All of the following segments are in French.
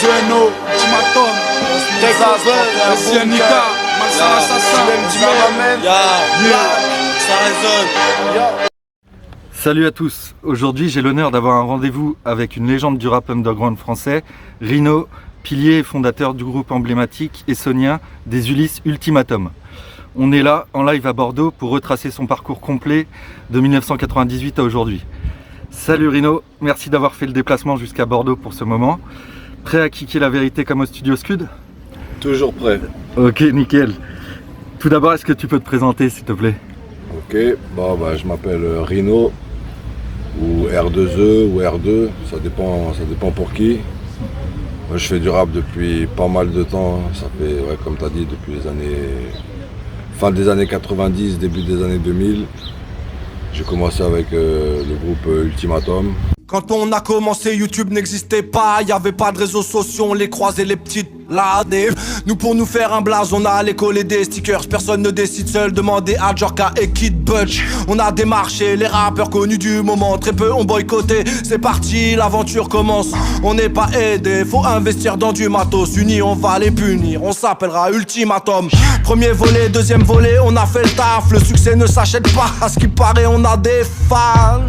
Zeno, Ultimatum, Takeover, Nika, Malsa l'assassin, ça résonne. Salut à tous, aujourd'hui j'ai l'honneur d'avoir un rendez-vous avec une légende du rap underground français, Rino, pilier et fondateur du groupe emblématique essonien des Ulysses Ultimatum. On est là en live à Bordeaux pour retracer son parcours complet de 1998 à aujourd'hui. Salut Rino, merci d'avoir fait le déplacement jusqu'à Bordeaux pour ce moment. Prêt à kicker la vérité comme au studio Scud? Toujours prêt. Ok, nickel. Tout d'abord, est-ce que tu peux te présenter s'il te plaît? Ok, je m'appelle Rino, ou R2E ou R2, ça dépend pour qui. Moi je fais du rap depuis pas mal de temps, ça fait, comme tu as dit, depuis les années, fin des années 90, début des années 2000. J'ai commencé avec le groupe Ultimatum. Quand on a commencé, YouTube n'existait pas, y avait pas de réseaux sociaux, on les croisait les petites ladées. Nous pour nous faire un blaze, on a allé coller des stickers, personne ne décide seul, demandez à Djorka et Kid Butch. On a démarché les rappeurs connus du moment, très peu ont boycotté, c'est parti, l'aventure commence. On n'est pas aidé, faut investir dans du matos, unis on va les punir, on s'appellera Ultimatum. Premier volet, deuxième volet, on a fait le taf, le succès ne s'achète pas, à ce qui paraît on a des fans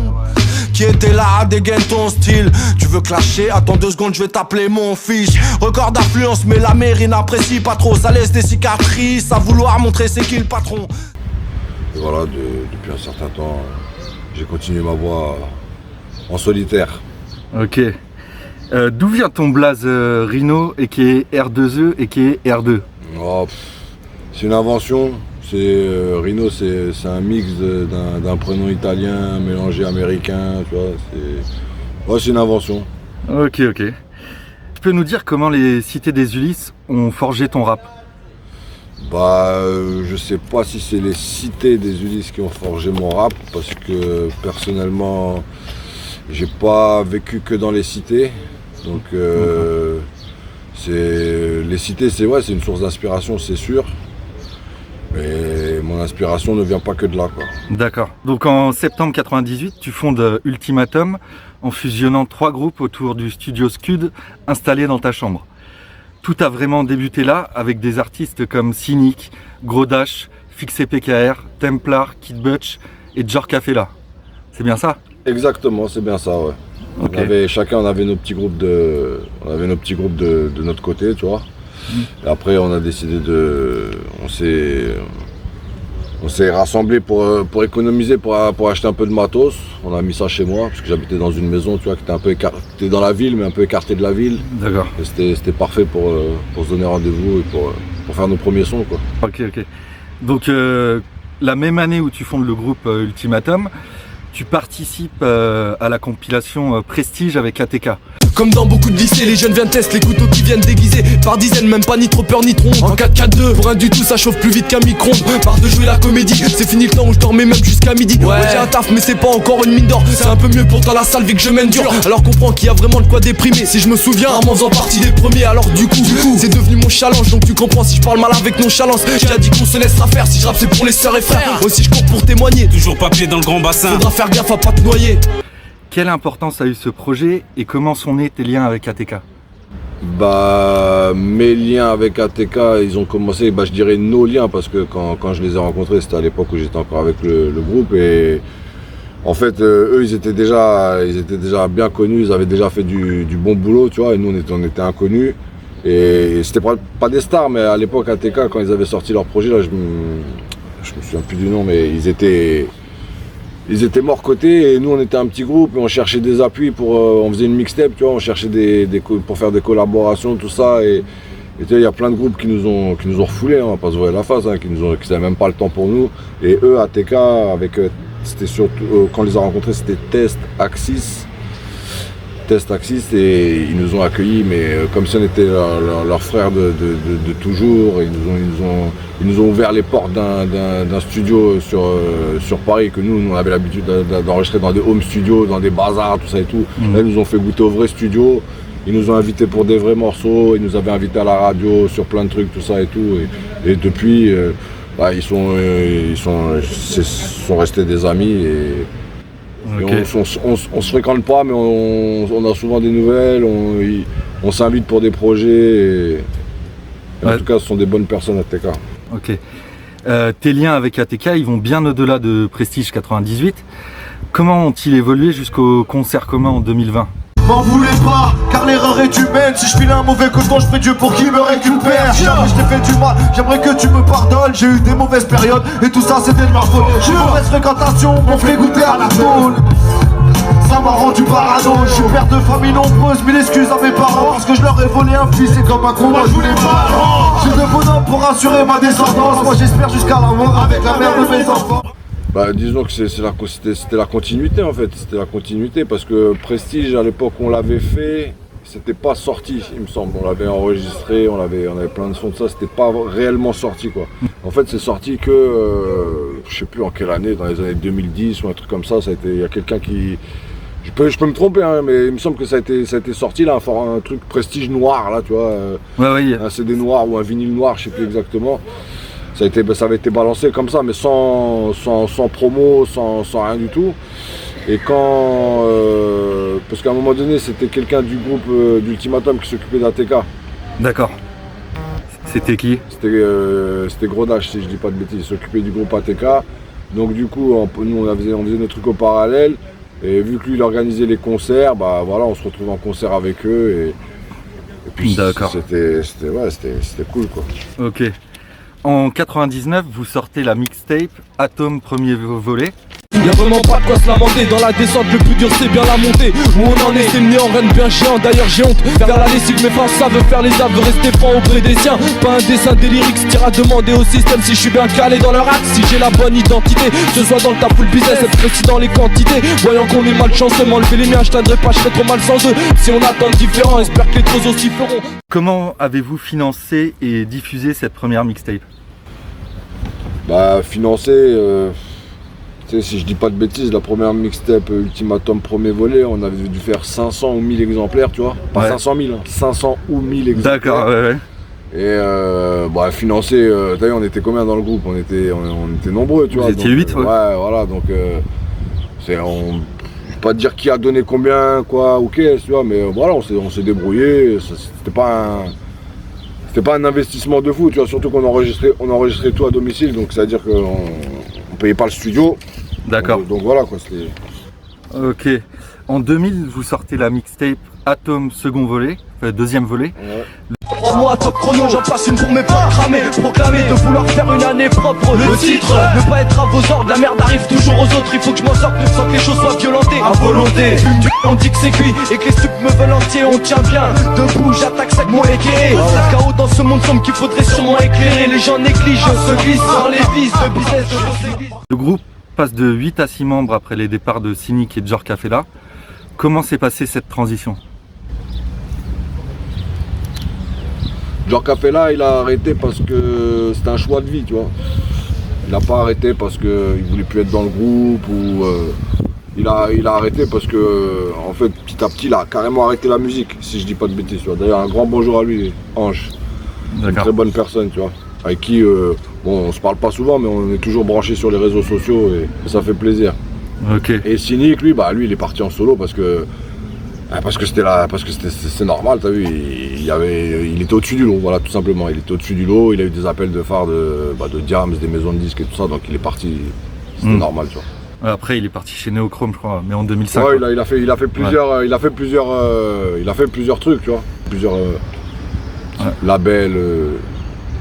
qui était là, dégaine ton style. Tu veux clasher? Attends 2 secondes, je vais t'appeler mon fils. Record d'affluence, mais la mairie n'apprécie pas trop. Ça laisse des cicatrices, à vouloir montrer c'est qui le patron. Et voilà, depuis un certain temps, j'ai continué ma voie en solitaire. Ok. D'où vient ton blaze Rino et qui est R2E et qui est R2? C'est une invention. Rino, c'est un mix d'un prénom italien mélangé américain, tu vois. C'est une invention. Ok. Tu peux nous dire comment les cités des Ulysses ont forgé ton rap? Je sais pas si c'est les cités des Ulysses qui ont forgé mon rap, parce que personnellement, j'ai pas vécu que dans les cités. Donc les cités, c'est une source d'inspiration, c'est sûr. Mais mon inspiration ne vient pas que de là, quoi. D'accord. Donc en septembre 98, tu fondes Ultimatum en fusionnant 3 groupes autour du studio Scud installé dans ta chambre. Tout a vraiment débuté là avec des artistes comme Cynic, Gros Dash, Fixé PKR, Templar, Kid Butch et Djorka Fella. C'est bien ça? Exactement, c'est bien ça, ouais. Okay. Chacun on avait nos petits groupes de notre côté, tu vois. Et après on a décidé on s'est rassemblés pour économiser, pour acheter un peu de matos. On a mis ça chez moi, parce que j'habitais dans une maison, tu vois, qui était un peu écartée dans la ville, mais un peu écartée de la ville. D'accord. Et c'était parfait pour se donner rendez-vous et pour faire nos premiers sons, quoi. Ok. Donc la même année où tu fondes le groupe Ultimatum, tu participes à la compilation Prestige avec ATK. Comme dans beaucoup de lycées, les jeunes viennent tester les couteaux qui viennent déguisés par dizaines, même pas ni trop peur ni trompe. En 4-4-2, pour un du tout ça chauffe plus vite qu'un micro. Barre de jouer la comédie, c'est fini le temps où je dormais même jusqu'à midi. Ouais, j'ai un taf mais c'est pas encore une mine d'or. C'est un peu mieux pour dans la salle vu que je mène dur. Alors comprends qu'il y a vraiment de quoi déprimer. Si je me souviens, en faisant partie des premiers, alors du coup c'est devenu mon challenge. Donc tu comprends si je parle mal avec nonchalance. J'ai dit qu'on se laissera faire, si je rappe c'est pour les sœurs et frères. Aussi je cours pour témoigner, toujours papier dans le grand bassin. Faudra faire gaffe à pas te noyer. Quelle importance a eu ce projet et comment sont nés tes liens avec ATK? Mes liens avec ATK, ils ont commencé, je dirais nos liens, parce que quand je les ai rencontrés, c'était à l'époque où j'étais encore avec le groupe. Et en fait, eux, ils étaient déjà bien connus, ils avaient déjà fait du bon boulot, tu vois, et nous, on était inconnus. Et c'était pas des stars, mais à l'époque, ATK, quand ils avaient sorti leur projet, là, je me souviens plus du nom, mais ils étaient morts cotés et nous on était un petit groupe et on cherchait des appuis on faisait une mixtape, tu vois, on cherchait pour faire des collaborations, tout ça, et tu sais, il y a plein de groupes qui nous ont refoulés, hein, on va pas se voir la face, hein, qui n'avaient même pas le temps pour nous. Et eux, ATK, c'était surtout, quand on les a rencontrés, c'était Test Axis, et ils nous ont accueillis, mais comme si on était leurs frères de toujours. Ils nous ont ouvert les portes d'un studio sur Paris, que nous on avait l'habitude d'enregistrer dans des home studios, dans des bazars, tout ça et tout. Là, ils nous ont fait goûter au vrai studio, ils nous ont invités pour des vrais morceaux, ils nous avaient invités à la radio sur plein de trucs, tout ça et tout. Et depuis, ils sont restés des amis. Ok. Et on se fréquente pas, mais on a souvent des nouvelles, on s'invite pour des projets. Et Ouais. En tout cas, ce sont des bonnes personnes à TK. Ok. Tes liens avec ATK, ils vont bien au-delà de Prestige 98. Comment ont-ils évolué jusqu'au concert commun en 2020? M'en voulez pas, car l'erreur est humaine. Si je file un mauvais coton, je fais Dieu pour qu'il me récupère. Si jamais je t'ai fait du mal, j'aimerais que tu me pardonnes. J'ai eu des mauvaises périodes et tout ça c'était de ma faute. J'ai une mauvaise fréquentation, m'ont fait goûter à la tôle. Ça m'a rendu parano. Je suis père de famille nombreuse, mille excuses à mes parents. Parce que je leur ai volé un fils et comme un con, moi je voulais pas. J'ai de bonhommes pour assurer ma descendance. Moi j'espère jusqu'à la mort avec la mère de mes enfants. Bah, disons que c'était la continuité en fait, c'était la continuité parce que Prestige à l'époque on l'avait fait, c'était pas sorti il me semble, on l'avait enregistré, on avait plein de sons de ça, c'était pas réellement sorti quoi. En fait c'est sorti que, je sais plus en quelle année, dans les années 2010 ou un truc comme ça, il y a quelqu'un qui... Je peux me tromper hein, mais il me semble que ça a été sorti là, un truc Prestige noir là tu vois, Ouais. un CD noir ou un vinyle noir, je sais plus exactement. Ça avait été balancé comme ça, mais sans promo, sans rien du tout. Et quand... parce qu'à un moment donné, c'était quelqu'un du groupe d'Ultimatum qui s'occupait d'ATK. D'accord. C'était qui? C'était Grodash, si je dis pas de bêtises. Il s'occupait du groupe ATK. Donc du coup, nous, on faisait nos trucs au parallèle. Et vu que lui, il organisait les concerts, bah voilà, on se retrouve en concert avec eux. Et puis D'accord. c'était cool, quoi. Ok. En 99, vous sortez la mixtape Atom premier volet. Y'a vraiment pas de quoi se lamenter. Dans la descente le plus dur c'est bien la montée. Où on en est c'est le néant, rien de bien chiant. D'ailleurs j'ai honte, faire la lessive mes fins ça veut faire les arts, veut rester franc auprès des siens. Pas un dessin des lyrics, tire à demander au système si je suis bien calé dans leur axe. Si j'ai la bonne identité, que ce soit dans le taf ou le business, être précis dans les quantités. Voyant qu'on est malchanceux, m'enlever les miens, je t'aiderai pas, je serai trop mal sans eux. Si on attend le différent, espère que les trois aussi feront. Comment avez-vous financé et diffusé cette première mixtape? Bah financé, tu sais, si je dis pas de bêtises, la première mixtape Ultimatum premier volet, on avait dû faire 500 ou 1000 exemplaires, tu vois. Pas Ouais. 500 000, hein, 500 ou 1000 exemplaires. D'accord, ouais. Et bah financé, d'ailleurs on était combien dans le groupe? On était nombreux, tu Vous vois. étiez donc, 8, ouais. Ouais, voilà, donc je vais pas te dire qui a donné combien, quoi, ou qu'est-ce, tu vois, mais voilà, on s'est débrouillé, c'était pas un investissement de fou, tu vois, surtout qu'on enregistrait tout à domicile, donc c'est-à-dire qu'on payait pas le studio. D'accord. Donc voilà quoi, c'était... Ok. En 2000, vous sortez la mixtape Atom second volet, deuxième volet. Ouais. 3 mois top chrono, j'en passe une pour mes potes cramés. Proclamer de vouloir faire une année propre. Le titre, ne pas être à vos ordres, la merde arrive toujours aux autres. Il faut que je m'en sorte sans que les choses soient violentées. À volonté, on dit que c'est cuit et que les stups me veulent entier. On tient bien, debout, j'attaque ça que mon équerré. La chaos dans ce monde sombre qu'il faudrait sûrement éclairer. Les gens négligent, se glissent dans les vices de business de grosses églises. Le groupe passe de 8 à 6 membres après les départs de Cynic et Jorka Fella. Comment s'est passée cette transition? Jorka Fella, il a arrêté parce que c'était un choix de vie, tu vois. Il a pas arrêté parce qu'il voulait plus être dans le groupe ou... il a arrêté parce que, en fait, petit à petit, il a carrément arrêté la musique, si je dis pas de bêtises, tu vois. D'ailleurs, un grand bonjour à lui, Ange. Une très bonne personne, tu vois. Avec qui, bon, on se parle pas souvent, mais on est toujours branchés sur les réseaux sociaux et ça fait plaisir. Ok. Et Cynic, lui, il est parti en solo parce que c'est normal, t'as vu, il était au-dessus du lot, voilà, tout simplement. Il était au-dessus du lot, il a eu des appels de phare de Diams, des maisons de disques et tout ça, donc il est parti, c'était normal, tu vois. Après, il est parti chez Neochrome, je crois, mais en 2005. Ouais, il a fait plusieurs trucs, tu vois, plusieurs labels,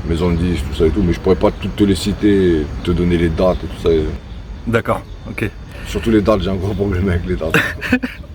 maisons de disques, tout ça et tout, mais je pourrais pas toutes te les citer, te donner les dates et tout ça. D'accord, ok. Surtout les dates, j'ai un gros problème avec les dates.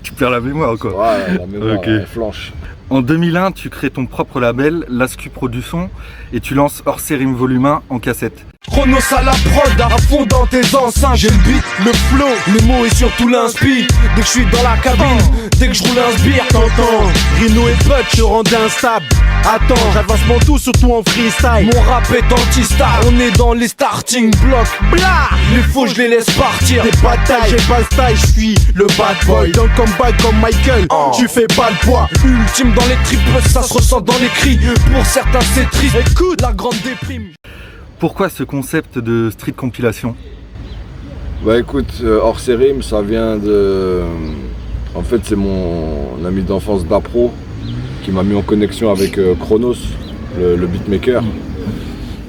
Tu perds la mémoire, quoi. Ouais, la mémoire, Ok. elle flanche. En 2001, tu crées ton propre label, Lascu Production, et tu lances Hors Série Volume 1 en cassette. Chronos à la prod, à fond dans tes enceintes. J'ai le beat, le flow, les mots et surtout l'inspi. Dès que je suis dans la cabine, dès que je roule un sbire, t'entends Rino et Butch, je rendais instable. Attends, j'avance mon tout, surtout en freestyle. Mon rap est anti-star, on est dans les starting blocks. Blah, les faux, je les laisse partir. Des batailles, j'ai pas le style, je suis le bad boy. Dans le comeback comme Michael, tu fais pas le poids. Ultime dans les triples, ça se ressent dans les cris. Pour certains, c'est triste. Écoute, la grande déprime. Pourquoi ce concept de street compilation? Bah écoute, Orserim, ça vient de... En fait, c'est mon ami d'enfance Dapro qui m'a mis en connexion avec Chronos, le beatmaker.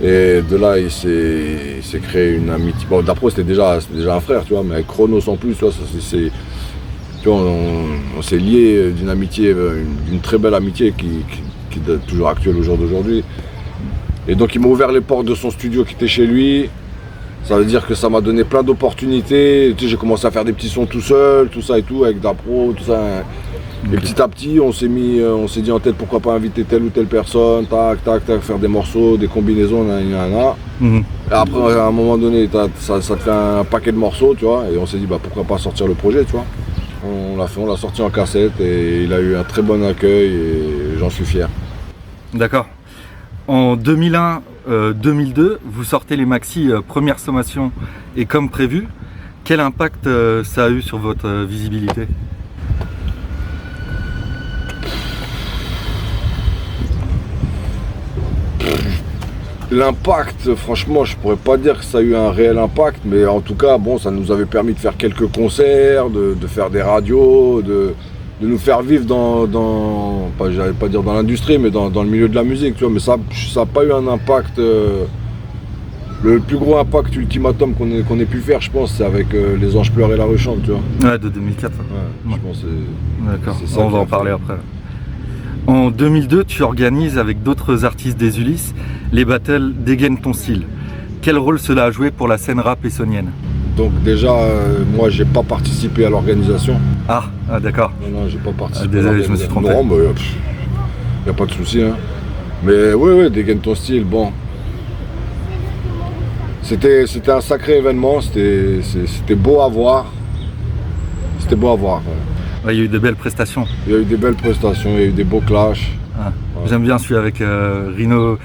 Et de là, il s'est créé une amitié. Bon, Dapro, c'était déjà un frère, tu vois, mais avec Chronos en plus, tu vois, tu vois, on s'est lié d'une amitié, d'une très belle amitié qui est toujours actuelle au jour d'aujourd'hui. Et donc, il m'a ouvert les portes de son studio qui était chez lui. Ça veut dire que ça m'a donné plein d'opportunités. Tu sais, j'ai commencé à faire des petits sons tout seul, tout ça et tout, avec Dapro, tout ça. Et petit à petit, on s'est dit en tête pourquoi pas inviter telle ou telle personne, tac, tac, tac, faire des morceaux, des combinaisons, nanana. Et après, à un moment donné, ça te fait un paquet de morceaux, tu vois, et on s'est dit bah pourquoi pas sortir le projet, tu vois. On l'a sorti en cassette et il a eu un très bon accueil et j'en suis fier. D'accord. En 2001-2002, vous sortez les maxi Première Sommation et Comme Prévu. Quel impact ça a eu sur votre visibilité ? L'impact, franchement, je pourrais pas dire que ça a eu un réel impact, mais en tout cas, bon, ça nous avait permis de faire quelques concerts, de faire des radios, de nous faire vivre j'allais pas dire dans l'industrie, mais dans le milieu de la musique, tu vois. Mais ça n'a pas eu un impact. Le plus gros impact ultimatum qu'on ait pu faire, je pense, c'est avec Les Anges Pleurent et La Rue Chante, tu vois. Ouais, de 2004. Ouais, je pense que D'accord, c'est ça on va en parler après. En 2002, tu organises avec d'autres artistes des Ulysses les battles Dégaine ton style. Quel rôle cela a joué pour la scène rap essonnienne ? Donc déjà, moi, j'ai pas participé à l'organisation. Ah d'accord. Non, j'ai pas participé. Désolé, je me suis trompé. Non, mais y a pas de souci. Hein. Mais ouais, Dégaine ton style, bon. C'était un sacré événement, c'était beau à voir. C'était beau à voir. Ouais. Ouais, il y a eu de belles prestations. Il y a eu des belles prestations, il y a eu des beaux clashs. Ah. Ouais. J'aime bien celui avec Rino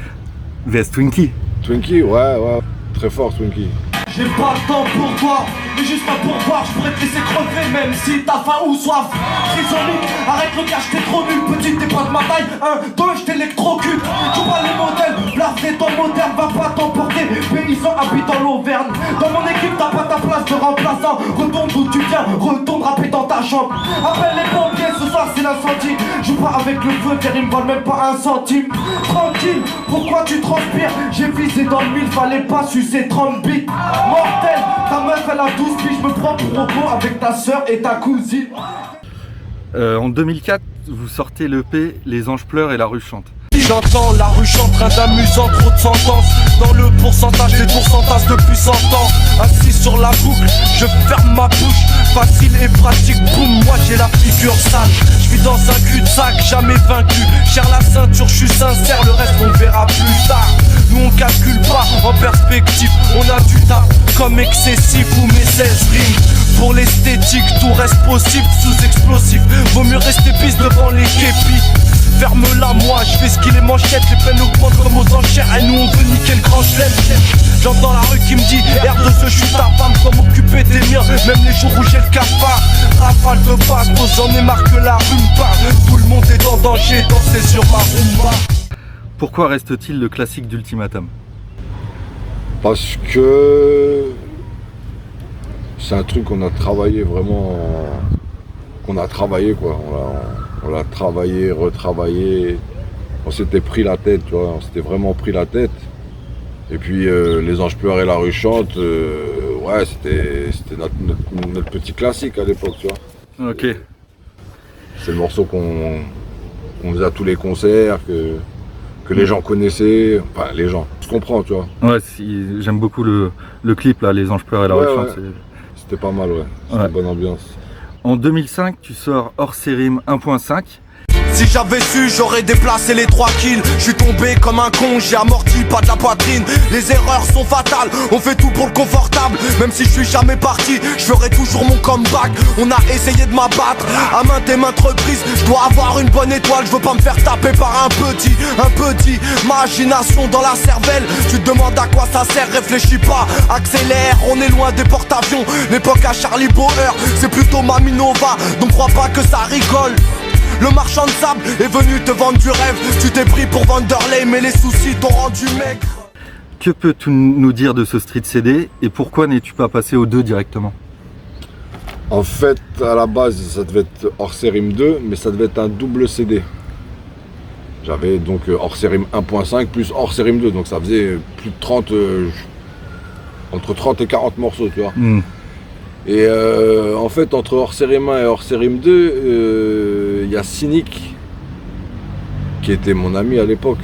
vs Twinkie. Twinkie, ouais, très fort Twinkie. J'ai pas le temps pour toi, mais juste un pourboire, je pourrais te laisser crever même si t'as faim ou soif. Prisonnier, arrête le cash, t'es trop nul, petite t'es pas de ma taille, 1, 2, je t'électrocute. Tu vois les modèles, blaffer ton moderne, va pas t'emporter, paysans habitent en l'Auvergne. Dans mon équipe t'as pas ta place de remplaçant, retourne d'où tu viens, retourne rapper dans ta chambre. Appelle les pompiers, ce soir c'est l'incendie. Joue pas avec le feu car ils me valent même pas un centime. Tranquille, pourquoi tu transpires? J'ai visé dans le mille, fallait pas sucer 30 bits. Mortel, ta meuf elle a 12 piges, je me prends pour repos avec ta soeur et ta cousine. En 2004, vous sortez l'EP Les Anges Pleurent et La Rue Chante. J'entends la rue chante, rien d'amusant, trop de sentences. Dans le pourcentage, les tours s'entassent depuis 100 ans. Assis sur la boucle, je ferme ma bouche. Facile et pratique, boum, moi j'ai la figure sale. Je vis dans un cul-de-sac, jamais vaincu. Cher la ceinture, je suis sincère, le reste on verra plus tard. Nous on calcule pas en perspective, on a du taf comme excessif ou mes 16 rimes. Pour l'esthétique, tout reste possible sous explosif. Vaut mieux rester pisse devant les képis. Ferme-la, moi, je fais ce qu'il est manchette. Les peines augmentent comme aux enchères. Et nous, on veut niquer le grand chelem. J'entends la rue qui me dit R2, je suis ta femme, comme occuper des miens. Même les jours où j'ai le cafard. Rafale de bastos, j'en ai marre que la rue me parle. Tout le monde est en danger, danser sur ma rumba. Pourquoi reste-t-il le classique d'Ultimatum ? Parce que c'est un truc qu'on a travaillé vraiment. Qu'on a travaillé, quoi. On l'a travaillé, retravaillé, on s'était pris la tête, tu vois, on s'était vraiment pris la tête. Et puis Les Anges Pleurent et La Rue Chante, ouais, c'était notre petit classique à l'époque, tu vois. Ok. C'est le morceau qu'on faisait à tous les concerts, que les gens connaissaient, enfin les gens, je comprends, tu vois. Ouais, j'aime beaucoup le clip là, Les Anges Pleurent et La Rue Chante. Ouais. C'était pas mal, ouais, c'était une bonne ambiance. En 2005, tu sors Orserim 1.5. Si j'avais su, j'aurais déplacé les 3 kills. Je suis tombé comme un con, j'ai amorti, pas de la poitrine. Les erreurs sont fatales, on fait tout pour le confortable. Même si je suis jamais parti, je ferai toujours mon comeback. On a essayé de m'abattre à maintes et maintes reprises. Je dois avoir une bonne étoile, je veux pas me faire taper par un petit. Imagination dans la cervelle. Tu te demandes à quoi ça sert, réfléchis pas, accélère. On est loin des porte-avions, l'époque à Charlie Bauer. C'est plutôt Mami Nova, donc crois pas que ça rigole. Le marchand de sable est venu te vendre du rêve. Tu t'es pris pour Vanderlei, mais les soucis t'ont rendu maigre. Que peux-tu nous dire de ce Street CD et pourquoi n'es-tu pas passé aux 2 directement? En fait, à la base, ça devait être Hors-série 2, mais ça devait être un double CD. J'avais donc Hors-série 1.5 plus Hors-série 2, donc ça faisait plus de 30, entre 30 et 40 morceaux, tu vois. Et en fait, entre Hors-série 1 et Hors-série 2, il y a Cynic, qui était mon ami à l'époque,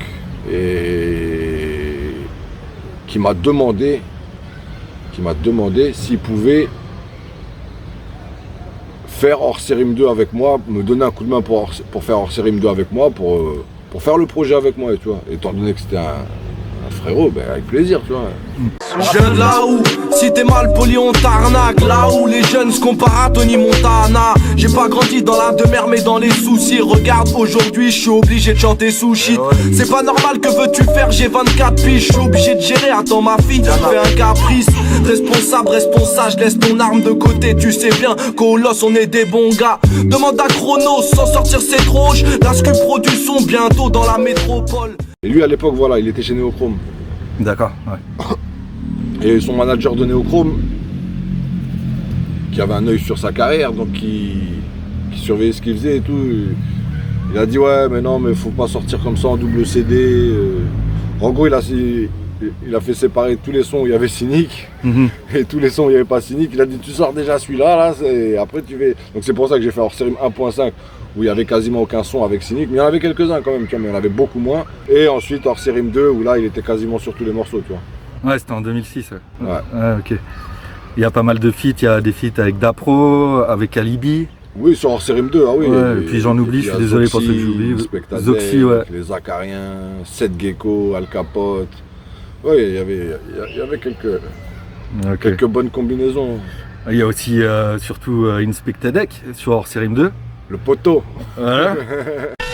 et qui m'a demandé s'il pouvait faire Hors-série 2 avec moi, me donner un coup de main pour faire Hors-série 2 avec moi, pour faire le projet avec moi, tu vois. Étant donné que c'était un frérot, ben avec plaisir, tu vois. Je viens de là où, si t'es mal poli on t'arnaque. Là où les jeunes se comparent à Tony Montana. J'ai pas grandi dans la demeure mais dans les soucis. Regarde aujourd'hui je suis obligé de chanter sous shit. C'est pas normal, que veux-tu faire, j'ai 24 piges. Je suis obligé de gérer, attends ma fille, tu fais un caprice. Responsable, je laisse ton arme de côté. Tu sais bien qu'au Los on est des bons gars. Demande à Chronos, sans sortir c'est trop. La scu produit son bientôt dans la métropole. Et lui à l'époque, voilà, il était chez Neochrome. D'accord, ouais. Et son manager de Neochrome, qui avait un œil sur sa carrière, donc qui surveillait ce qu'il faisait et tout, il a dit ouais mais non mais faut pas sortir comme ça en double CD. En gros il a fait séparer tous les sons où il y avait Cynic et tous les sons où il n'y avait pas Cynic. Il a dit tu sors déjà celui-là, là, et après tu fais. Donc c'est pour ça que j'ai fait Hors-série 1.5 où il n'y avait quasiment aucun son avec Cynic, mais il y en avait quelques-uns quand même, tu vois, mais il y en avait beaucoup moins. Et ensuite Hors-série 2 où là il était quasiment sur tous les morceaux, tu vois. Ouais, c'était en 2006. Ouais. Ok. Il y a pas mal de feats, il y a des feats avec Dapro, avec Alibi. Oui, sur Hors-série 2, ah oui. Ouais, et puis j'en oublie, je suis désolé pour ceux que j'oublie. Zoxy, ouais. Les Acariens, Seth Gecko, Al Capote. Oui, il y avait quelques bonnes combinaisons. Il y a aussi surtout Inspected Deck sur Hors-série 2. Le poteau. Voilà.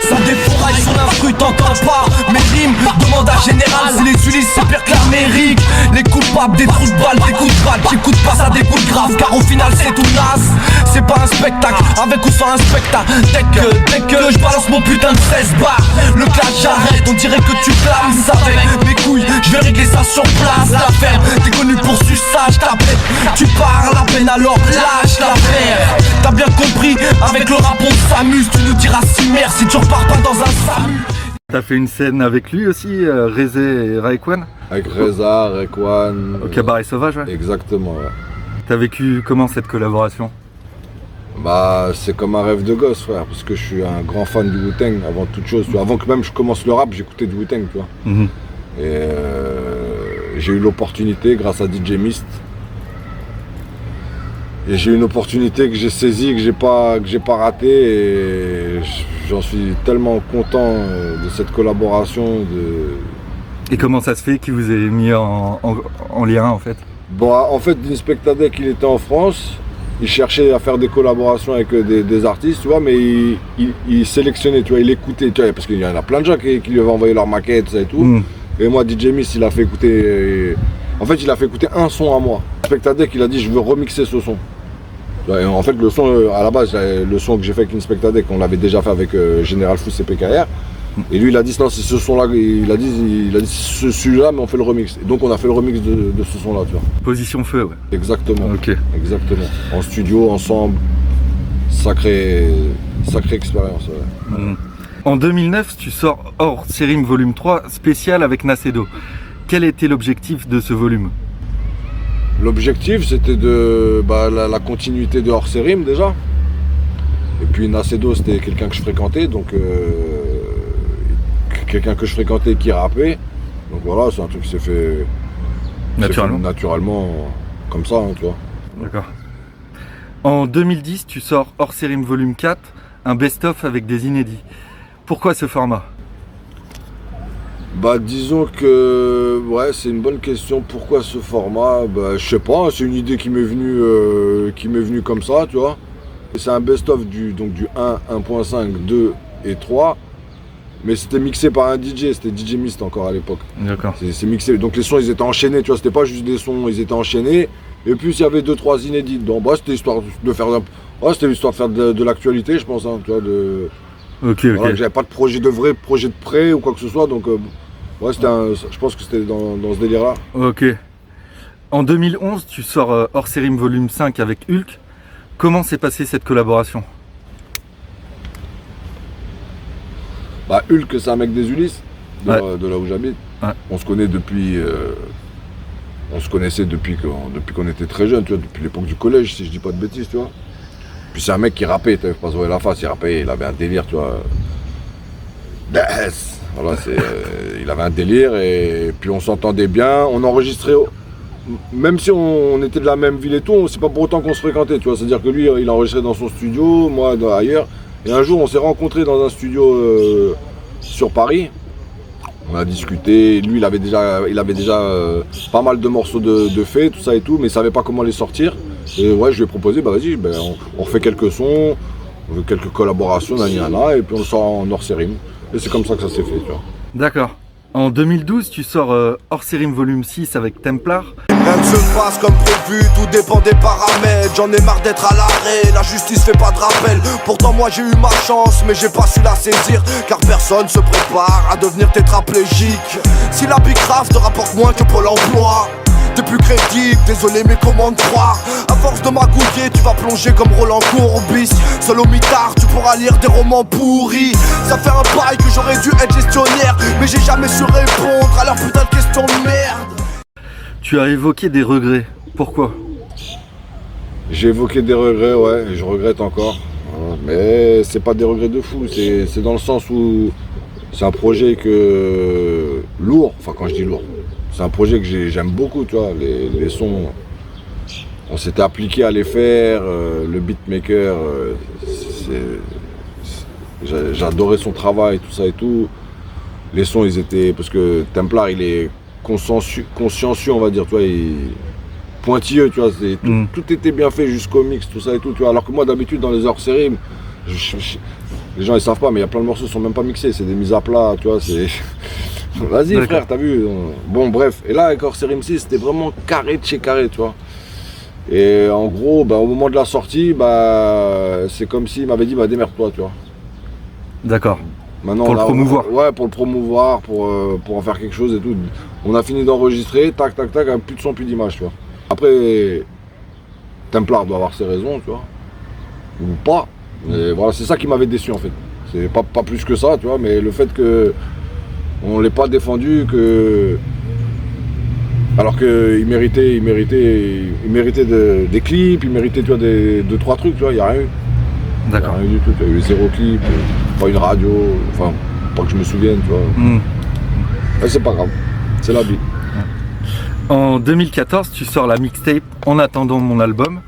Ça défouraille sur l'instru, t'entends pas mes rimes, demande à Général. Les Ulysses c'est pire que l'Amérique. Les coupables, des trous de balles, des coups de balle. J'écoute pas ça, des coups de grave, car au final c'est tout naze. C'est pas un spectacle, avec ou sans un spectacle. Dès que je balance mon putain de 16 barres, le clash j'arrête, on dirait que tu clames. Avec mes couilles, je vais régler ça sur place. L'affaire, t'es connu pour suçage, t'appelles. Tu parles à peine alors lâche l'affaire. T'as bien compris, avec le rap on s'amuse. Tu nous diras si merde si tu repars pas dans un SAMU. T'as fait une scène avec lui aussi, Rezé et Raekwon? Avec Reza, Raekwon. Au Cabaret Sauvage, ouais. Exactement, ouais. T'as vécu comment cette collaboration? Bah, c'est comme un rêve de gosse, frère, parce que je suis un grand fan du Wu-Tang avant toute chose. Tu vois. Avant que même je commence le rap, j'écoutais du Wu-Tang, tu vois. Et j'ai eu l'opportunité, grâce à DJ Mist. Et j'ai eu une opportunité que j'ai saisie, que j'ai pas ratée, et j'en suis tellement content de cette collaboration. Et comment ça se fait qu'il vous ait mis en lien en fait? Bon, en fait, Inspected Deck, il était en France, il cherchait à faire des collaborations avec des artistes, tu vois, mais il sélectionnait, tu vois, il écoutait, tu vois, parce qu'il y en a plein de gens qui lui avaient envoyé leur maquette, ça et tout. Et moi, DJ Miss, il a fait écouter. En fait, il a fait écouter un son à moi. Inspected Deck, il a dit je veux remixer ce son. Et en fait, le son, à la base, le son que j'ai fait avec Inspected Deck, on l'avait déjà fait avec Général Fous et PKR. Et lui, il a dit non, c'est ce son-là, il a dit celui-là, mais on fait le remix. Et donc, on a fait le remix de ce son-là, tu vois. Position feu, ouais. Exactement. Ok. Exactement. En studio, ensemble, sacrée expérience. Ouais. En 2009, tu sors Hors-série volume 3 spécial avec Nacedo. Quel était l'objectif de ce volume? L'objectif, c'était la continuité de Hors-série déjà. Et puis Nacedo, c'était quelqu'un que je fréquentais, donc quelqu'un que je fréquentais qui rappait. Donc voilà, c'est un truc qui s'est fait naturellement comme ça, hein, tu vois. D'accord. En 2010, tu sors Hors-série volume 4, un best-of avec des inédits. Pourquoi ce format? Bah disons que ouais, c'est une bonne question. Pourquoi ce format? Bah je sais pas, c'est une idée qui m'est venue comme ça, tu vois. C'est un best-of du 1, 1.5, 2 et 3. Mais c'était mixé par un DJ, c'était DJ Mist encore à l'époque. D'accord. C'est mixé, donc les sons ils étaient enchaînés, tu vois, c'était pas juste des sons, ils étaient enchaînés. Et puis il y avait 2-3 inédits dedans. Bah c'était histoire de faire de l'actualité, je pense, hein, tu vois, Ok. Voilà, j'avais pas de projet de prêt ou quoi que ce soit, donc Ouais, je pense que c'était dans ce délire-là. Ok. En 2011, tu sors Hors Série Volume 5 avec Hulk. Comment s'est passée cette collaboration? Bah, Hulk, c'est un mec des Ulysses, de là où j'habite. Ouais. On se connaît depuis. On se connaissait depuis qu'on était très jeune, tu vois, depuis l'époque du collège, si je dis pas de bêtises, tu vois. Puis c'est un mec qui rappait, t'avais pas se voir la face, il rappait, il avait un délire, tu vois. Voilà, il avait un délire et puis on s'entendait bien, on enregistrait, même si on était de la même ville et tout, c'est pas pour autant qu'on se fréquentait, tu vois. C'est-à-dire que lui, il enregistrait dans son studio, moi ailleurs. Et un jour, on s'est rencontrés dans un studio sur Paris. On a discuté, lui il avait déjà pas mal de morceaux de faits, tout ça et tout, mais il savait pas comment les sortir. Et ouais, je lui ai proposé, bah vas-y, on refait quelques sons, on fait quelques collaborations, et puis on le sort en hors série. Et c'est comme ça que ça s'est fait, tu vois. D'accord. En 2012, tu sors Hors Série Volume 6 avec Templar. Rien ne se passe comme prévu, tout dépend des paramètres. J'en ai marre d'être à l'arrêt, la justice fait pas de rappel. Pourtant moi j'ai eu ma chance, mais j'ai pas su la saisir. Car personne se prépare à devenir tétraplégique. Si la Bicraft te rapporte moins que Pôle emploi, t'es plus crédible, désolé mais comment te croire? À force de magouiller, tu vas plonger comme Roland Courbis. Seul au mitard, tu pourras lire des romans pourris. Ça fait un bail que j'aurais dû être gestionnaire, mais j'ai jamais su répondre à leurs putain de questions de merde. Tu as évoqué des regrets. Pourquoi? J'ai évoqué des regrets, ouais, et je regrette encore. Mais c'est pas des regrets de fou, c'est dans le sens où c'est un projet lourd, enfin quand je dis lourd, c'est un projet que j'aime beaucoup, tu vois, les sons, on s'était appliqué à les faire, le beatmaker, j'adorais son travail, tout ça et tout. Les sons, ils étaient, parce que Templar, il est consciencieux, on va dire, tu vois, pointilleux, tu vois, tout était bien fait jusqu'au mix, tout ça et tout, tu vois. Alors que moi, d'habitude, dans les hors-séries, les gens ils savent pas, mais il y a plein de morceaux qui sont même pas mixés, c'est des mises à plat, tu vois, c'est... Vas-y frère, t'as vu? Bon bref, et là avec Hors Série 6, c'était vraiment carré de chez carré, tu vois. Et en gros, au moment de la sortie, c'est comme s'il m'avait dit, démerde-toi, tu vois. D'accord. Maintenant, pour le promouvoir. Ouais, pour le promouvoir, pour en faire quelque chose et tout. On a fini d'enregistrer, tac, tac, tac, plus de son, plus d'image, tu vois. Après, Templar doit avoir ses raisons, tu vois. Ou pas. Mais voilà, c'est ça qui m'avait déçu en fait. C'est pas plus que ça, tu vois, mais le fait que on l'ait pas défendu, alors qu'il méritait des clips, il méritait, tu vois, 2-3 trucs, tu vois, il n'y a rien eu. D'accord. Rien du tout, il y a eu 0 clip, pas une radio, enfin, pas que je me souvienne, tu vois. Mais c'est pas grave, c'est la vie. En 2014, tu sors la mixtape En attendant mon album.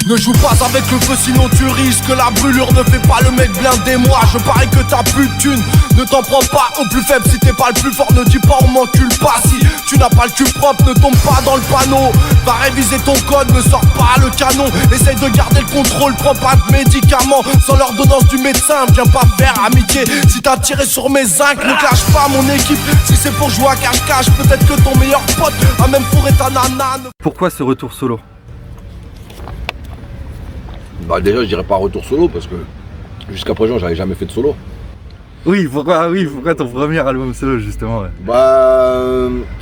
Ne joue pas avec le feu sinon tu risques la brûlure. Ne fais pas le mec blindé, moi je parie que t'as plus de thunes. Ne t'en prends pas au plus faible si t'es pas le plus fort. Ne dis pas on m'encule pas si tu n'as pas le cul propre. Ne tombe pas dans le panneau, va réviser ton code, ne sors pas le canon. Essaye de garder le contrôle, prends pas de médicaments. Sans l'ordonnance du médecin, viens pas faire amitié. Si t'as tiré sur mes zincs, ne clash pas mon équipe. Si c'est pour jouer à cache-cache, peut-être que ton meilleur pote a même fourré ta nana. Pourquoi ce retour solo? Déjà je dirais pas retour solo parce que jusqu'à présent j'avais jamais fait de solo. Oui, pourquoi ton premier album solo justement, ouais.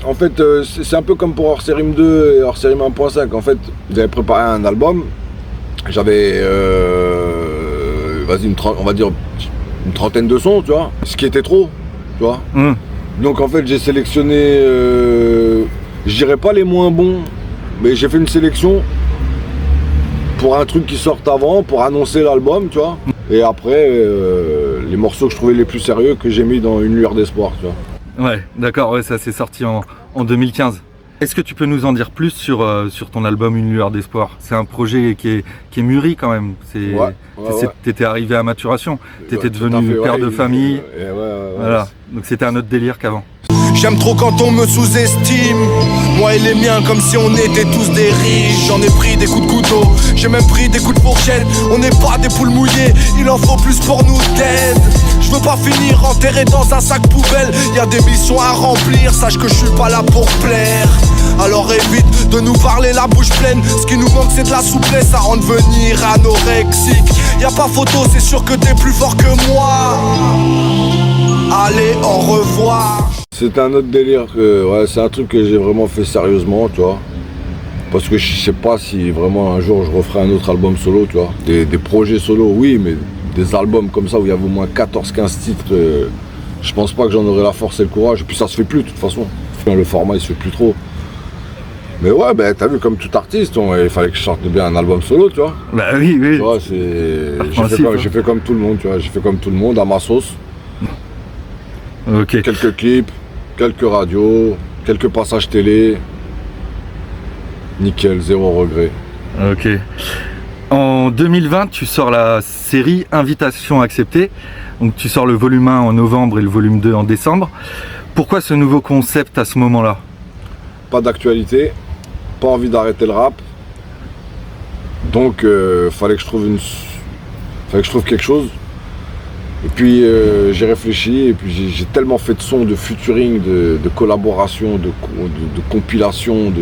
En fait c'est un peu comme pour Hors Série 2 et Hors Série 1.5. En fait j'avais préparé un album, j'avais on va dire une trentaine de sons, tu vois, ce qui était trop, tu vois. Donc en fait j'ai sélectionné, je dirais pas les moins bons, mais j'ai fait une sélection pour un truc qui sorte avant, pour annoncer l'album, tu vois. Et après, les morceaux que je trouvais les plus sérieux que j'ai mis dans Une lueur d'espoir, tu vois. Ouais, d'accord, ouais, ça s'est sorti en 2015. Est-ce que tu peux nous en dire plus sur ton album Une lueur d'espoir? C'est un projet qui est mûri quand même. T'étais arrivé à maturation, t'étais devenu père de famille. Voilà, donc c'était un autre délire qu'avant. J'aime trop quand on me sous-estime, moi et les miens comme si on était tous des riches. J'en ai pris des coups de couteau, j'ai même pris des coups de fourchette. On n'est pas des poules mouillées, il en faut plus pour nous d'aide. Je veux pas finir enterré dans un sac poubelle. Y a des missions à remplir, sache que je suis pas là pour plaire. Alors évite de nous parler la bouche pleine. Ce qui nous manque c'est de la souplesse à en devenir anorexique. Y a pas photo, c'est sûr que t'es plus fort que moi. Allez, au revoir. C'était un autre délire, ouais, c'est un truc que j'ai vraiment fait sérieusement, tu vois. Parce que je sais pas si vraiment un jour je referai un autre album solo, tu vois. Des projets solo, oui, mais des albums comme ça où il y avait au moins 14-15 titres, je pense pas que j'en aurais la force et le courage. Et puis ça se fait plus de toute façon. Le format il se fait plus trop. Mais ouais, ben t'as vu, comme tout artiste, il fallait que je sorte bien un album solo, tu vois. Bah oui, oui. Tu vois, j'ai fait comme tout le monde, tu vois. J'ai fait comme tout le monde, à ma sauce. Ok. Quelques clips, quelques radios, quelques passages télé. Nickel, zéro regret. Ok. En 2020, tu sors la série Invitation acceptée. Donc tu sors le volume 1 en novembre et le volume 2 en décembre. Pourquoi ce nouveau concept à ce moment-là? Pas d'actualité, pas envie d'arrêter le rap. Donc fallait que je trouve quelque chose. Et puis j'ai réfléchi et puis j'ai tellement fait de sons, de featuring, de collaboration, de compilation,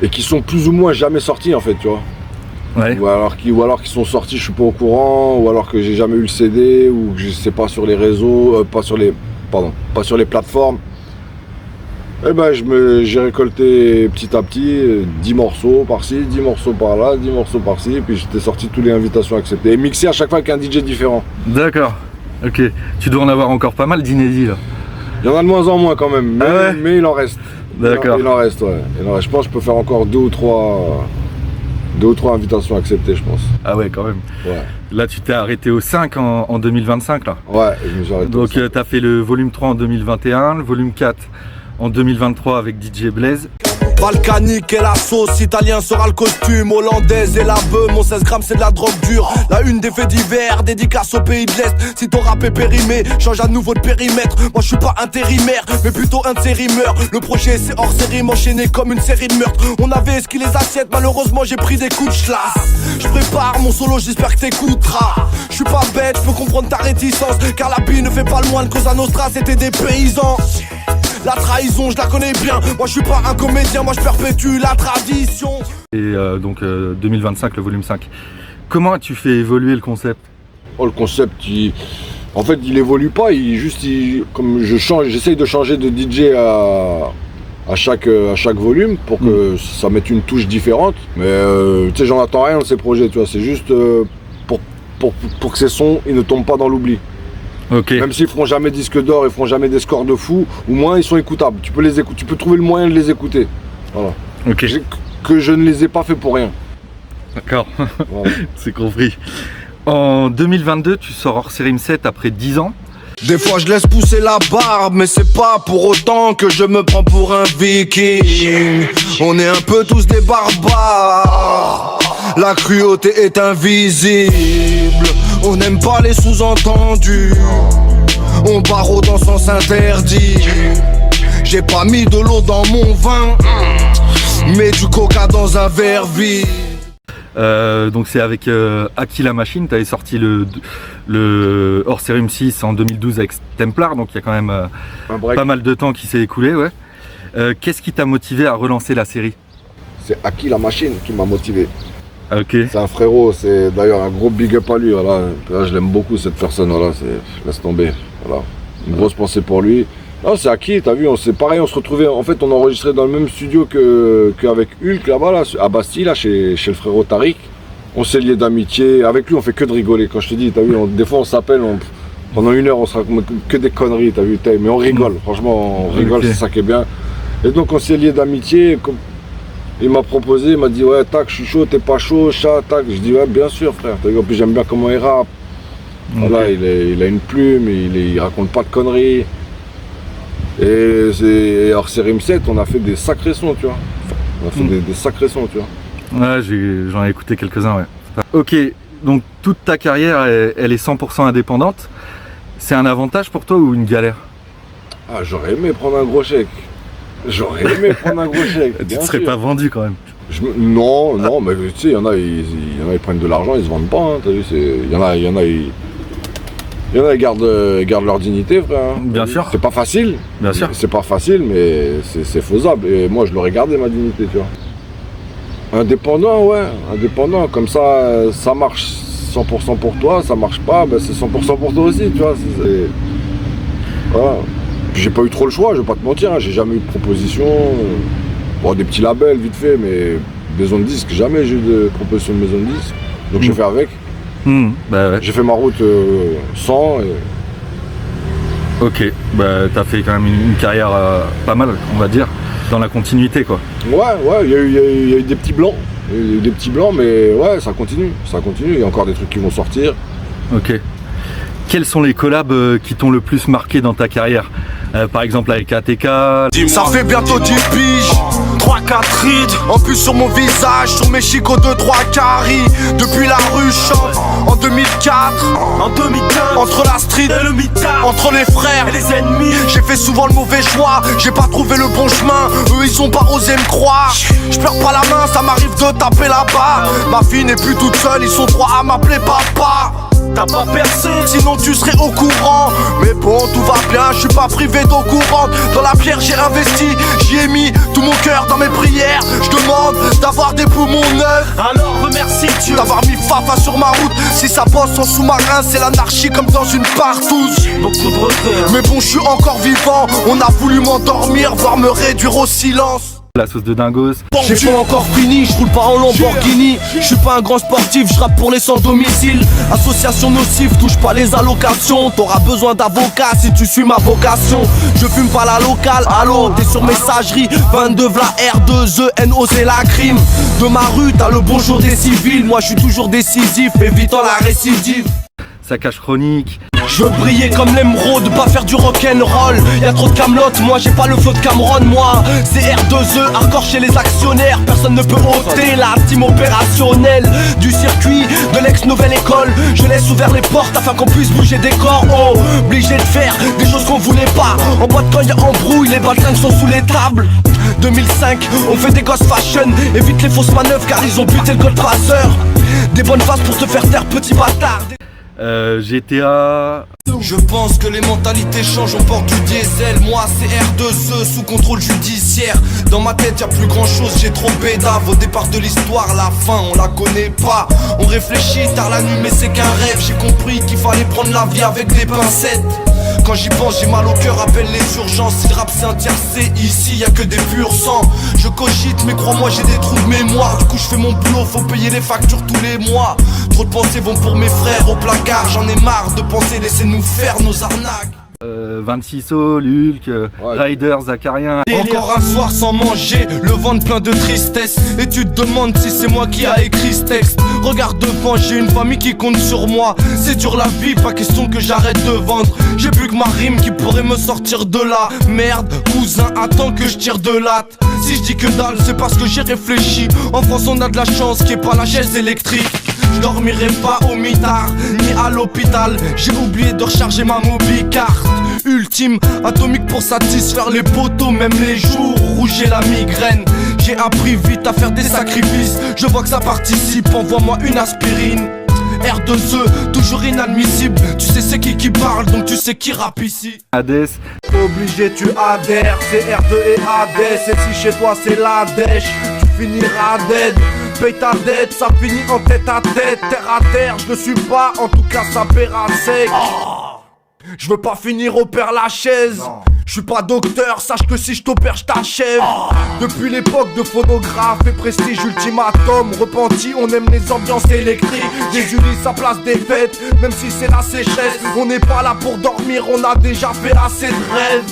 et qui sont plus ou moins jamais sortis en fait, tu vois. Ouais. Ou alors qui sont sortis, je suis pas au courant, ou alors que j'ai jamais eu le CD, ou que je sais pas sur les réseaux, pas sur les plateformes. Eh ben j'ai récolté petit à petit 10 morceaux par-ci, 10 morceaux par-là, 10 morceaux par-ci, et puis j'étais sorti toutes les invitations acceptées. Et mixé à chaque fois avec un DJ différent. D'accord. Ok. Tu dois en avoir encore pas mal d'inédits là. Il y en a de moins en moins quand même, mais, Ah ouais, mais il en reste. D'accord. Il en reste, ouais. Je pense que je peux faire encore deux ou trois invitations acceptées, je pense. Ah ouais, quand même. Ouais. Là, tu t'es arrêté au 5 en 2025 là. Ouais, je me suis arrêté. Donc tu as fait le volume 3 en 2021, le volume 4 en 2023 avec DJ Blaze. Balkanique et la sauce, italien sera le costume, hollandaise et la beuh, mon 16 grammes c'est de la drogue dure. La une des faits divers, dédicace au pays de l'Est. Si ton rap est périmé, change à nouveau de périmètre. Moi je suis pas intérimaire, mais plutôt un de ces rimeurs. Le projet c'est hors série, m'enchaîner comme une série de meurtres. On avait esquillé les assiettes, malheureusement j'ai pris des coups de schlass. Je prépare mon solo, j'espère que t'écouteras. Je suis pas bête, je peux comprendre ta réticence, car la bille ne fait pas le moine, Cosa Nostra c'était des paysans. La trahison, je la connais bien. Moi, je suis pas un comédien, moi, je perpétue la tradition. Et donc 2025, le volume 5. Comment as-tu fait évoluer le concept? Oh, le concept, en fait, il évolue pas. Comme j'essaye de changer de DJ à chaque volume pour que ça mette une touche différente. Mais tu sais, j'en attends rien de ces projets, tu vois. C'est juste pour que ces sons, ils ne tombent pas dans l'oubli. Okay. Même s'ils feront jamais disque d'or, ils feront jamais des scores de fou, au moins ils sont écoutables. Tu peux les écouter, tu peux trouver le moyen de les écouter. Voilà. Okay. Que je ne les ai pas fait pour rien. D'accord. Voilà. C'est compris. En 2022, tu sors hors série 7 après 10 ans. Des fois je laisse pousser la barbe, mais c'est pas pour autant que je me prends pour un viking. On est un peu tous des barbares. La cruauté est invisible. On n'aime pas les sous-entendus. On barre dans sens interdit. J'ai pas mis de l'eau dans mon vin, mais du coca dans un verre vide. Donc c'est avec Aki la Machine, tu avais sorti le hors série 6 en 2012 avec Templar, donc il y a quand même pas mal de temps qui s'est écoulé. Ouais. Qu'est-ce qui t'a motivé à relancer la série? C'est Aki la Machine qui m'a motivé. Okay. C'est un frérot, c'est d'ailleurs un gros big up à lui. Voilà. Là, je l'aime beaucoup cette personne, voilà, laisse tomber. Voilà. Une grosse pensée pour lui. Non, c'est Aki, t'as vu, c'est pareil, on se retrouvait, en fait on enregistrait dans le même studio qu'avec Hulk là-bas, là, à Bastille, là, chez le frérot Tariq. On s'est liés d'amitié, avec lui on fait que de rigoler, quand je te dis, t'as vu, des fois on s'appelle, pendant une heure on se raconte que des conneries, t'as vu, mais on rigole, franchement on rigole, okay. C'est ça qui est bien. Et donc on s'est liés d'amitié, il m'a proposé, il m'a dit ouais tac, je suis chaud, t'es pas chaud, chat, tac, je dis ouais bien sûr frère, en plus j'aime bien comment il rappe. Okay. Voilà, il a une plume, il raconte pas de conneries. Et hors série 7, on a fait des sacrés sons, tu vois. On a fait des sacrés sons, tu vois. Ouais, j'en ai écouté quelques-uns, ouais. Ok, donc toute ta carrière, elle est 100% indépendante. C'est un avantage pour toi ou une galère? Ah, j'aurais aimé prendre un gros chèque. J'aurais aimé prendre un gros chèque. Tu ne serais pas vendu quand même? Non, mais tu sais, il y en a, ils prennent de l'argent, ils se vendent pas, hein, t'as vu, il y en a, ils gardent leur dignité, frère. Bien sûr. C'est pas facile. Bien sûr. C'est pas facile, mais c'est faisable. Et moi, je l'aurais gardé, ma dignité, tu vois. Indépendant, ouais. Indépendant. Comme ça marche 100% pour toi. Ça marche pas, ben c'est 100% pour toi aussi, tu vois. Voilà. Puis j'ai pas eu trop le choix, je vais pas te mentir, hein. J'ai jamais eu de proposition. Bon, des petits labels vite fait, mais maison de disque, jamais j'ai eu de proposition de maison de disque. Donc j'ai fait avec. Bah ouais. J'ai fait ma route sans. Et... Ok, bah t'as fait quand même une carrière pas mal, on va dire, dans la continuité quoi. Ouais, il y a eu des petits blancs. Il y a eu des petits blancs, mais ouais, ça continue. Il y a encore des trucs qui vont sortir. Ok. Quels sont les collabs qui t'ont le plus marqué dans ta carrière? Par exemple avec ATK. Ça fait bientôt 10 piges, 3-4 rides. En plus sur mon visage, sur mes chicots 2-3 caries. Depuis la rue chante, en 2004, en 2015, entre la street et le mitard, entre les frères et les ennemis. J'ai fait souvent le mauvais choix, j'ai pas trouvé le bon chemin. Eux ils ont pas osé me croire. Je perds pas la main, ça m'arrive de taper là-bas. Ma fille n'est plus toute seule, ils sont trois à m'appeler papa. T'as pas percé, sinon tu serais au courant. Mais bon, tout va bien, je suis pas privé d'eau courante. Dans la pierre j'ai investi, j'y ai mis tout mon cœur dans mes prières. Je demande d'avoir des poumons neufs. Alors remercie Dieu d'avoir mis Fafa sur ma route. Si ça bosse en sous-marin, c'est l'anarchie comme dans une partouze. Beaucoup de regrets. Mais bon, je suis encore vivant. On a voulu m'endormir, voire me réduire au silence. La sauce de Dingos. J'ai pas encore fini, je roule pas en Lamborghini. Je suis pas un grand sportif, je rappe pour les sans domicile. Association nocive, touche pas les allocations. T'auras besoin d'avocat si tu suis ma vocation. Je fume pas la locale, allô, t'es sur messagerie 22 v'la R2E, NO c'est la crime. De ma rue, t'as le bonjour des civils. Moi je suis toujours décisif, évitant la récidive. Saccage chronique. Je veux briller comme l'émeraude, pas faire du rock'n'roll. Y'a trop de camelotes, moi j'ai pas le flow de Cameron. Moi c'est R2E, hardcore chez les actionnaires. Personne ne peut ôter la team opérationnelle du circuit de l'ex-nouvelle école. Je laisse ouvert les portes afin qu'on puisse bouger des corps. Oh, obligé de faire des choses qu'on voulait pas. En boîte quand y'a embrouille, les baltringues sont sous les tables. 2005, on fait des gosses fashion. Évite les fausses manœuvres car ils ont buté le code passeur. Des bonnes phases pour te faire taire, petit bâtard. GTA. Je pense que les mentalités changent, on porte du diesel. Moi c'est R2E sous contrôle judiciaire. Dans ma tête y'a plus grand chose, j'ai trop bédave. Au départ de l'histoire, la fin on la connaît pas. On réfléchit tard la nuit mais c'est qu'un rêve. J'ai compris qu'il fallait prendre la vie avec des pincettes. Quand j'y pense j'ai mal au cœur, appelle les urgences. Si le rap c'est intéressé, ici y'a que des purs sang. Je cogite mais crois-moi j'ai des trous de mémoire. Du coup je fais mon boulot, faut payer les factures tous les mois. Trop de pensées vont pour mes frères au placard. J'en ai marre de penser, laissez-nous faire nos arnaques. 26O, Lulk, Ryder, Zakarien. Encore un soir sans manger, le ventre plein de tristesse. Et tu te demandes si c'est moi qui a écrit ce texte. Regarde devant, j'ai une famille qui compte sur moi. C'est dur la vie, pas question que j'arrête de vendre. J'ai plus que ma rime qui pourrait me sortir de là. Merde, cousin, attends que je tire de latte. Si je dis que dalle, c'est parce que j'ai réfléchi. En France on a de la chance qu'il n'y ait pas la chaise électrique. Je dormirai pas au mitard, ni à l'hôpital. J'ai oublié de recharger ma mobicarte. Ultime, atomique pour satisfaire les poteaux. Même les jours où j'ai la migraine. J'ai appris vite à faire des sacrifices. Je vois que ça participe, envoie-moi une aspirine. R2E, toujours inadmissible. Tu sais c'est qui parle, donc tu sais qui rappe ici. Hades. Obligé tu adhères, c'est R2 et Hades. Et si chez toi c'est la dèche, tu finiras dead. Paye ta dette, ça finit en tête à tête. Terre à terre, je ne suis pas, en tout cas ça paiera sec. Je veux pas finir au Père Lachaise. Je suis pas docteur, sache que si je t'opère, je t'achève. Depuis l'époque de photographe et prestige ultimatum, repenti, on aime les ambiances électriques. Des Ulysses à place des fêtes, même si c'est la sécheresse. On n'est pas là pour dormir, on a déjà fait assez de rêves.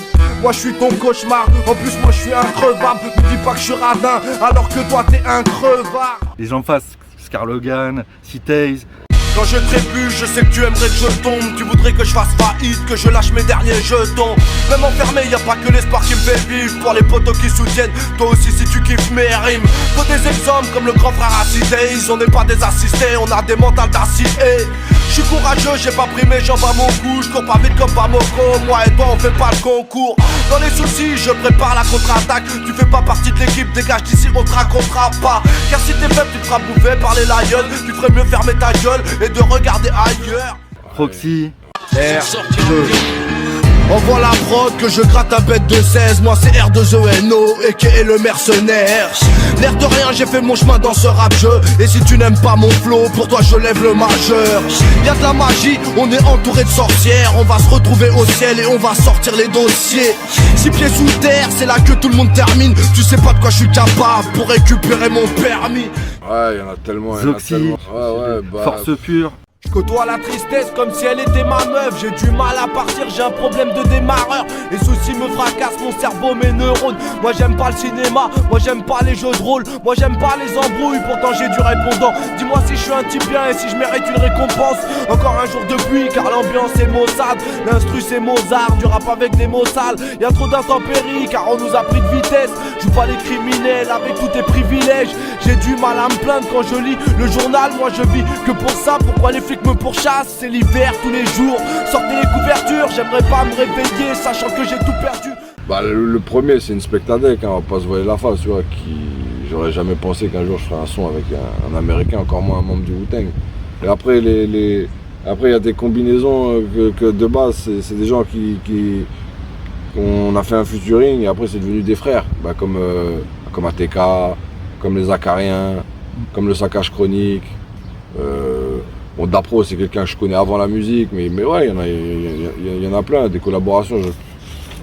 Moi je suis ton cauchemar, en plus moi je suis increvable. Ne dis pas que je suis radin, alors que toi t'es un crevard. Les gens face, Scarlogan, Citaze. Quand je trébuche, je sais que tu aimerais que je tombe. Tu voudrais que je fasse faillite, que je lâche mes derniers jetons. Même enfermé, y'a pas que l'espoir qui me fait vivre. Pour les potos qui soutiennent, toi aussi si tu kiffes mes rimes. Faut des exemples comme le grand frère Citaze. On n'est pas des assistés, on a des mentales d'acier. Je suis courageux, j'ai pas pris mes jambes à mon cou. Je cours pas vite comme Bamako. Moi et toi on fait pas le concours. Dans les soucis, je prépare la contre-attaque. Tu fais pas partie de l'équipe, dégage d'ici, on te racontera pas. Car si t'es faible, tu te feras bouffer par les lions. Tu ferais mieux fermer ta gueule et de regarder ailleurs. Proxy. R2 Envoie la prod que je gratte un bête de 16. Moi c'est R2ENO et qui est le mercenaire. L'air de rien j'ai fait mon chemin dans ce rap jeu. Et si tu n'aimes pas mon flow, pour toi je lève le majeur. Y'a de la magie, on est entouré de sorcières. On va se retrouver au ciel et on va sortir les dossiers. 6 pieds sous terre, c'est là que tout le monde termine. Tu sais pas de quoi je suis capable pour récupérer mon permis. Ouais, y'en a tellement. Zoxy, Force Pure. Je côtoie la tristesse comme si elle était ma meuf. J'ai du mal à partir, j'ai un problème de démarreur. Les soucis me fracassent mon cerveau, mes neurones. Moi j'aime pas le cinéma, moi j'aime pas les jeux de rôle. Moi j'aime pas les embrouilles, pourtant j'ai du répondant. Dis-moi si je suis un type bien et si je mérite une récompense. Encore un jour de pluie car l'ambiance est maussade. L'instru c'est Mozart, du rap avec des mots sales. Y'a trop d'intempéries car on nous a pris de vitesse. Joue pas les criminels avec tous tes privilèges. J'ai du mal à me plaindre quand je lis le journal. Moi je vis que pour ça, pourquoi les flics me pourchassent? C'est l'hiver tous les jours, sortez les couvertures. J'aimerais pas me réveiller sachant que j'ai tout perdu. Bah le premier c'est Inspectah Deck, hein, on va pas se voiler la face, tu vois, j'aurais jamais pensé qu'un jour je ferais un son avec un américain, encore moins un membre du Wu-Tang. Et après après il y a des combinaisons que de base c'est des gens on a fait un featuring et après c'est devenu des frères, bah, comme ATK, comme les Acariens, comme le Saccage Chronique. Bon, Dapro c'est quelqu'un que je connais avant la musique, mais ouais, il y en a plein, des collaborations.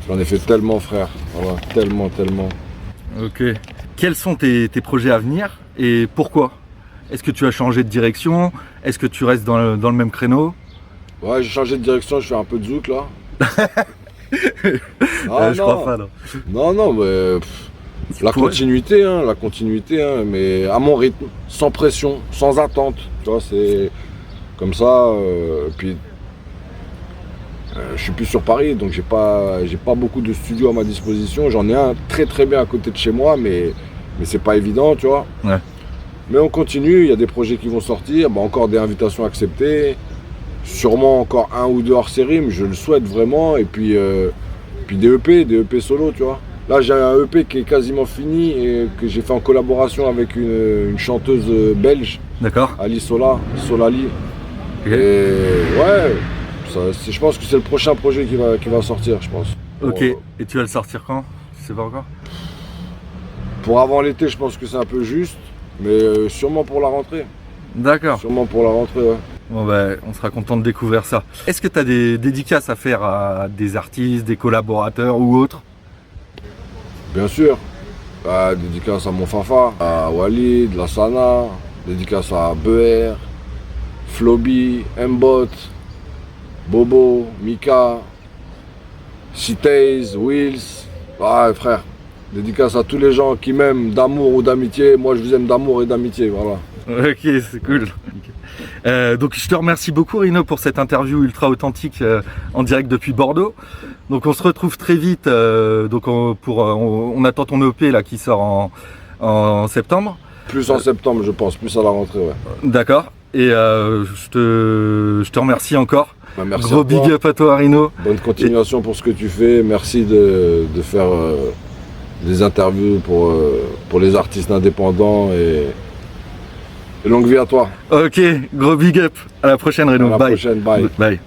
J'en ai fait tellement, frère. Voilà, tellement. Ok. Quels sont tes projets à venir et pourquoi? Est-ce que tu as changé de direction? Est-ce que tu restes dans le même créneau? Ouais, j'ai changé de direction, je fais un peu de zouk là. Je crois pas, non. Non, mais la continuité, mais à mon rythme, sans pression, sans attente. Tu vois, c'est comme ça. Puis je suis plus sur Paris, donc j'ai pas beaucoup de studios à ma disposition. J'en ai un très bien à côté de chez moi, mais c'est pas évident, tu vois. Ouais. Mais on continue, il y a des projets qui vont sortir, bah encore des invitations acceptées, sûrement encore un ou deux hors série, mais je le souhaite vraiment. Et puis des EP solo, tu vois. Là j'ai un EP qui est quasiment fini et que j'ai fait en collaboration avec une chanteuse belge. D'accord. Ali Solali. Okay. Et ouais. Je pense que c'est le prochain projet qui va sortir, je pense. Ok, et tu vas le sortir quand? Tu sais pas encore? Pour avant l'été, je pense que c'est un peu juste, mais sûrement pour la rentrée. D'accord. Sûrement pour la rentrée, ouais. Bon ben, on sera content de découvrir ça. Est-ce que tu as des dédicaces à faire à des artistes, des collaborateurs ou autres? Bien sûr. Dédicace à mon Fafa, à Walid, Lassana, dédicace à Beher, Floby, Mbot, Bobo, Mika, Citaze, Wills. Ouais, frère, dédicace à tous les gens qui m'aiment d'amour ou d'amitié. Moi, je vous aime d'amour et d'amitié, voilà. Ok, c'est cool. Donc je te remercie beaucoup Rino pour cette interview ultra authentique en direct depuis Bordeaux. Donc on se retrouve très vite. On attend ton EP là qui sort en septembre. Plus en septembre, je pense, plus à la rentrée, ouais. D'accord. Et je te remercie encore. Bah, merci. Gros big up à toi Rino. Bonne continuation pour ce que tu fais. Merci de faire des interviews pour les artistes indépendants et longue vie à toi. Ok, gros big up. À la prochaine Rino. À la prochaine, bye. Bye.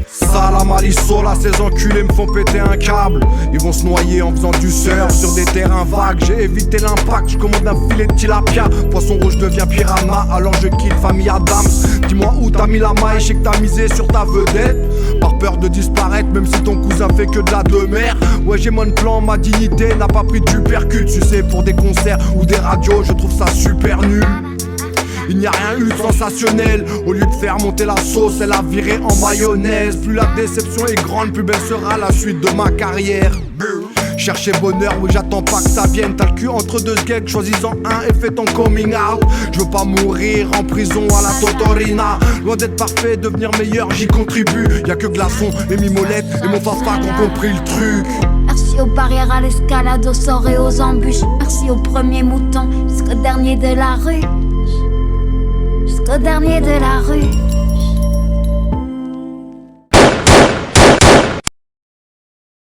Salam Alisola, ces enculés me font péter un câble. Ils vont se noyer en faisant du surf sur des terrains vagues. J'ai évité l'impact, je commande un filet de tilapia. Poisson rouge devient piranha, alors je quitte famille Adams. Dis-moi où t'as mis la maille, je sais que t'as misé sur ta vedette. Par peur de disparaître, même si ton cousin fait que de la demeure. Ouais, j'ai mon plan, ma dignité n'a pas pris du percute. Tu sais, pour des concerts ou des radios, je trouve ça super nul. Il n'y a rien eu de sensationnel. Au lieu de faire monter la sauce, elle a viré en mayonnaise. Plus la déception est grande, plus belle sera la suite de ma carrière. Chercher bonheur, oui j'attends pas que ça vienne. T'as le cul entre deux gags, choisis-en un et fais ton coming out. Je veux pas mourir en prison à la Totorina. Loin d'être parfait, devenir meilleur, j'y contribue. Y'a que Glaçon et Mimolette et mon Fafa qui ont compris le truc. Merci aux barrières, à l'escalade, aux sorts et aux embûches. Merci aux premiers moutons, jusqu'au dernier de la rue. Jusqu'au dernier de la rue.